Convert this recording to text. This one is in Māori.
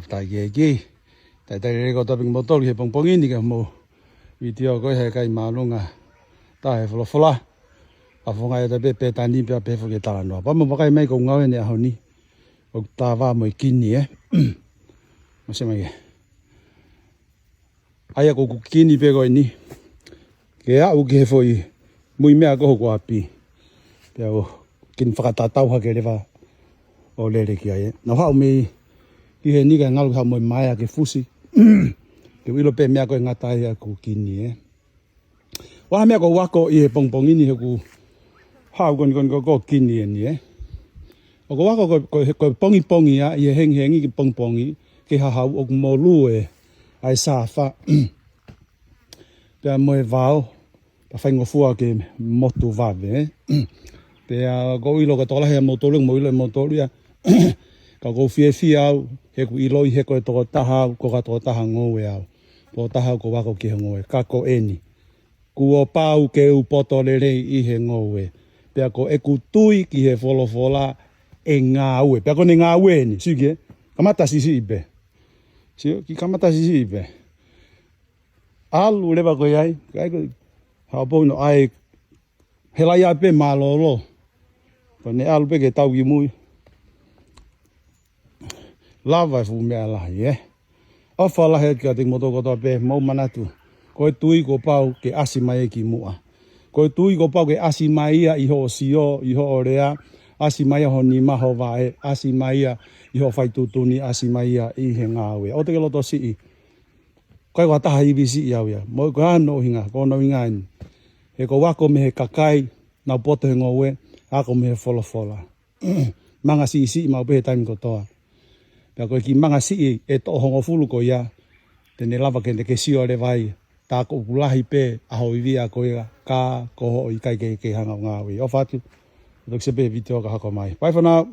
大嘅，但係個特別冇多嘅碰碰呢個冇，video嗰係計馬龍啊，但係弗啦，啊放喺度俾單啲俾俾副嘅大人咯，不過冇計咩講嘅呢後呢，我打話冇見嘢，我先乜嘢，哎呀個見你俾個呢，嘅啊 OK 可以，每咩個好過邊，又見發達刀下嘅你話，我嚟嘅嘢，嗱後尾。佢呢個啱頭咪買啊嘅富士，佢呢度俾咩個壓大啊個見嘢，哇咩個挖個嘢蹦蹦呢啲個敲個見嘢，我個挖個蹦一蹦嘢啊，嘢輕輕呢個蹦蹦嘢，佢下我冇路嘅，係沙發，俾人冇vào，反我夫啊嘅冇到vào嘅，俾啊個呢度個多啦係冇到啦冇到啦。個飛啊，迄個伊攞迄個多打下，個多打下我嘅啊，多打下個話個叫我嘅，加個 N， 個包叫波多咧咧，伊係我嘅，別個一個堆，佢係火啦，硬牙嘅，別個你牙嘅呢，是嘅，咁啊，但是一邊，是，佢咁啊，但是一邊，啊，路咧把個嘢，個後邊愛，係啦，也俾馬路咯，但你啊，路俾佢兜佢妹。拉埋副咩嚟嘅？我發啦係決定冇到嗰度俾冇問得到。佢堆個包嘅80米嘅節目啊，佢堆個包嘅80米啊，以後試哦，以後我哋啊80米啊，你媽好話嘅80米啊，以後快到你80米啊，伊係啱嘅。我哋攞到試，佢話得係 ABC 有嘅，冇講攞去啊，講攞去啊，係個話個咩係街，嗱波對我嘅，啊個咩follow啦，掹下試冇俾佢睇唔到啊。又佢見掹下絲，誒多行我呼嚕佢啊，定你拉發佢哋嘅燒我哋位，打個胡拉起啤，啊後邊啊佢啊加個可以計嘅行牛牛嘅，我發咗，錄些俾 video 個下個買，bye for now。